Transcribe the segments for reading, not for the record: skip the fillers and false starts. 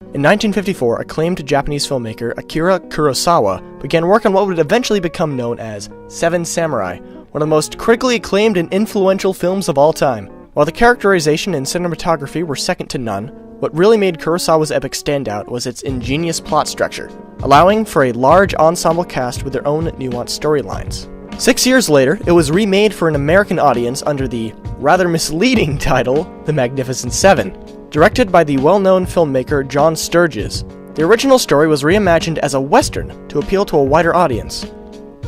In 1954, acclaimed Japanese filmmaker Akira Kurosawa began work on what would eventually become known as Seven Samurai, one of the most critically acclaimed and influential films of all time. While the characterization and cinematography were second to none, what really made Kurosawa's epic stand out was its ingenious plot structure, allowing for a large ensemble cast with their own nuanced storylines. 6 years later, it was remade for an American audience under the rather misleading title, The Magnificent Seven. Directed by the well-known filmmaker John Sturges, the original story was reimagined as a western to appeal to a wider audience.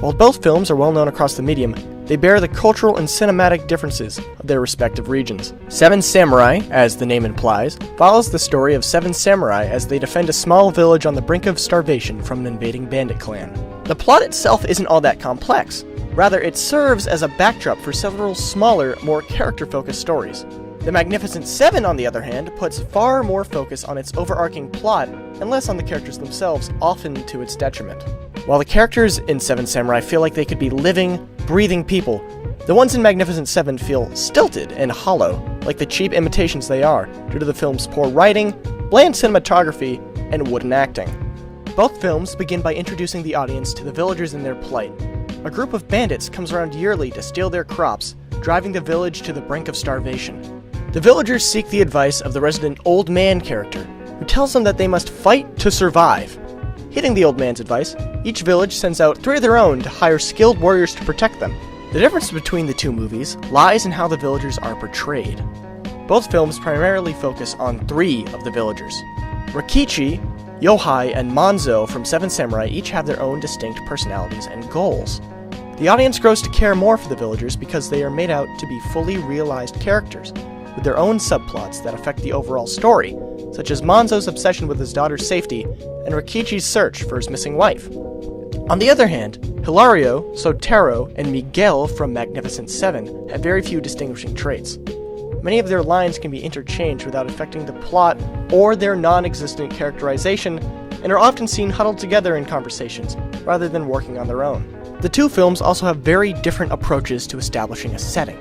While both films are well known across the medium, they bear the cultural and cinematic differences of their respective regions. Seven Samurai, as the name implies, follows the story of seven samurai as they defend a small village on the brink of starvation from an invading bandit clan. The plot itself isn't all that complex. Rather, it serves as a backdrop for several smaller, more character-focused stories. The Magnificent Seven, on the other hand, puts far more focus on its overarching plot and less on the characters themselves, often to its detriment. While the characters in Seven Samurai feel like they could be living, breathing people, the ones in Magnificent Seven feel stilted and hollow, like the cheap imitations they are, due to the film's poor writing, bland cinematography, and wooden acting. Both films begin by introducing the audience to the villagers in their plight. A group of bandits comes around yearly to steal their crops, driving the village to the brink of starvation. The villagers seek the advice of the resident old man character, who tells them that they must fight to survive. Heeding the old man's advice, each village sends out 3 of their own to hire skilled warriors to protect them. The difference between the two movies lies in how the villagers are portrayed. Both films primarily focus on 3 of the villagers. Rikichi, Yohei, and Manzo from Seven Samurai each have their own distinct personalities and goals. The audience grows to care more for the villagers because they are made out to be fully realized characters, with their own subplots that affect the overall story, such as Manzo's obsession with his daughter's safety and Rikichi's search for his missing wife. On the other hand, Hilario, Sotero, and Miguel from Magnificent Seven have very few distinguishing traits. Many of their lines can be interchanged without affecting the plot or their non-existent characterization, and are often seen huddled together in conversations, rather than working on their own. The two films also have very different approaches to establishing a setting.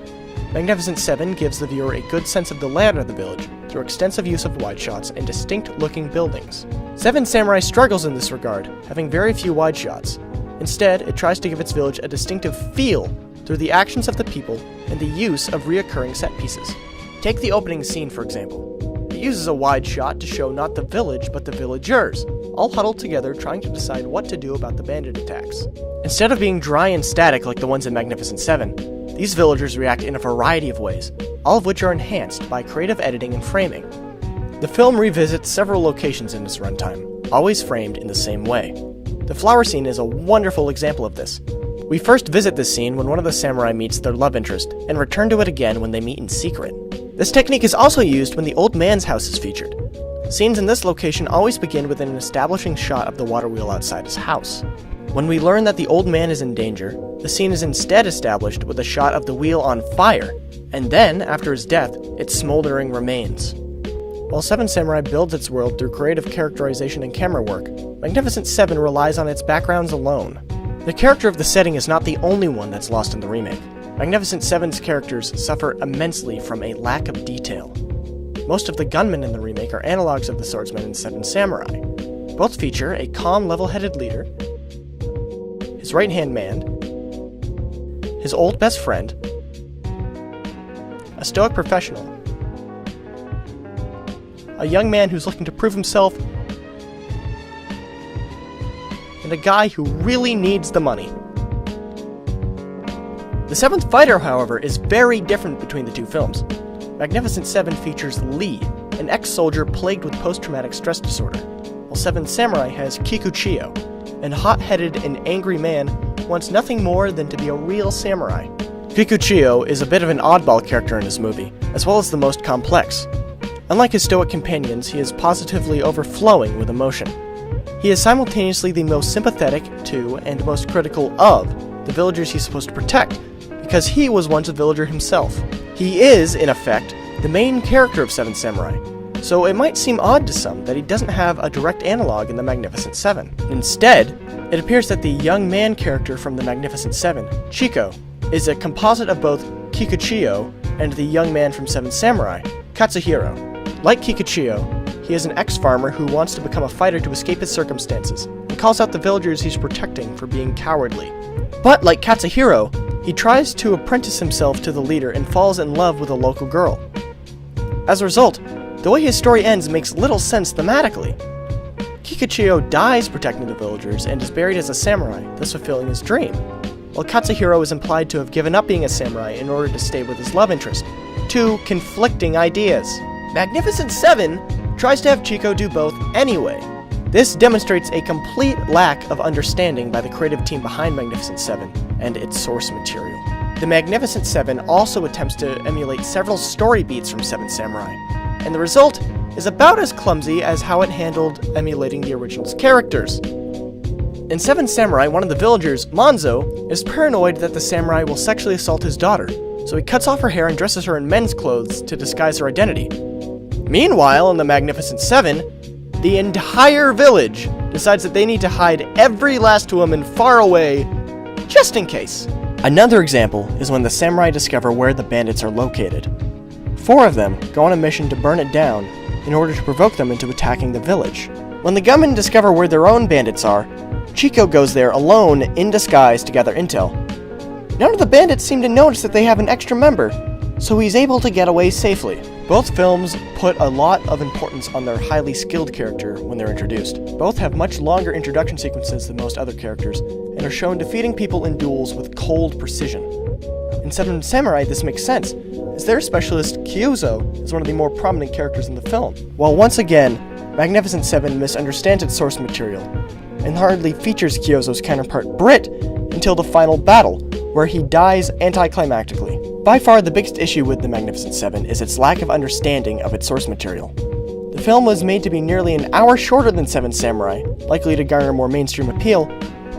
Magnificent Seven gives the viewer a good sense of the layout of the village through extensive use of wide shots and distinct-looking buildings. Seven Samurai struggles in this regard, having very few wide shots. Instead, it tries to give its village a distinctive feel through the actions of the people and the use of reoccurring set pieces. Take the opening scene, for example. It uses a wide shot to show not the village, but the villagers, all huddled together trying to decide what to do about the bandit attacks. Instead of being dry and static like the ones in Magnificent Seven, these villagers react in a variety of ways, all of which are enhanced by creative editing and framing. The film revisits several locations in its runtime, always framed in the same way. The flower scene is a wonderful example of this. We first visit this scene when one of the samurai meets their love interest, and return to it again when they meet in secret. This technique is also used when the old man's house is featured. Scenes in this location always begin with an establishing shot of the water wheel outside his house. When we learn that the old man is in danger, the scene is instead established with a shot of the wheel on fire, and then, after his death, its smoldering remains. While Seven Samurai builds its world through creative characterization and camera work, Magnificent Seven relies on its backgrounds alone. The character of the setting is not the only one that's lost in the remake. Magnificent Seven's characters suffer immensely from a lack of detail. Most of the gunmen in the remake are analogs of the swordsmen in Seven Samurai. Both feature a calm, level-headed leader, his right-hand man, his old best friend, a stoic professional, a young man who's looking to prove himself, and a guy who really needs the money. The seventh fighter, however, is very different between the two films. Magnificent Seven features Lee, an ex-soldier plagued with post-traumatic stress disorder, while Seven Samurai has Kikuchiyo, an hot-headed and angry man who wants nothing more than to be a real samurai. Kikuchiyo is a bit of an oddball character in this movie, as well as the most complex. Unlike his stoic companions, he is positively overflowing with emotion. He is simultaneously the most sympathetic to and most critical of the villagers he's supposed to protect, because he was once a villager himself. He is, in effect, the main character of Seven Samurai, so it might seem odd to some that he doesn't have a direct analog in the Magnificent Seven. Instead, it appears that the young man character from the Magnificent Seven, Chico, is a composite of both Kikuchiyo and the young man from Seven Samurai, Katsuhiro. Like Kikuchiyo, he is an ex-farmer who wants to become a fighter to escape his circumstances, and calls out the villagers he's protecting for being cowardly. But like Katsuhiro, he tries to apprentice himself to the leader and falls in love with a local girl. As a result, the way his story ends makes little sense thematically. Kikuchiyo dies protecting the villagers and is buried as a samurai, thus fulfilling his dream, while Katsuhiro is implied to have given up being a samurai in order to stay with his love interest. Two conflicting ideas. Magnificent Seven tries to have Chico do both anyway. This demonstrates a complete lack of understanding by the creative team behind Magnificent Seven and its source material. The Magnificent Seven also attempts to emulate several story beats from Seven Samurai, and the result is about as clumsy as how it handled emulating the original's characters. In Seven Samurai, one of the villagers, Monzo, is paranoid that the samurai will sexually assault his daughter, so he cuts off her hair and dresses her in men's clothes to disguise her identity. Meanwhile, in the Magnificent Seven, the entire village decides that they need to hide every last woman far away, just in case. Another example is when the samurai discover where the bandits are located. 4 of them go on a mission to burn it down in order to provoke them into attacking the village. When the gunmen discover where their own bandits are, Chico goes there alone in disguise to gather intel. None of the bandits seem to notice that they have an extra member, so he's able to get away safely. Both films put a lot of importance on their highly skilled character when they're introduced. Both have much longer introduction sequences than most other characters, and are shown defeating people in duels with cold precision. In Seven Samurai, this makes sense, as their specialist, Kyozo, is one of the more prominent characters in the film. While once again, Magnificent Seven misunderstands its source material, and hardly features Kyozo's counterpart Brit until the final battle, where he dies anticlimactically. By far, the biggest issue with The Magnificent Seven is its lack of understanding of its source material. The film was made to be nearly an hour shorter than Seven Samurai, likely to garner more mainstream appeal,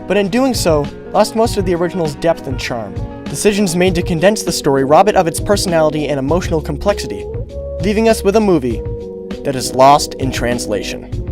but in doing so, lost most of the original's depth and charm. Decisions made to condense the story rob it of its personality and emotional complexity, leaving us with a movie that is lost in translation.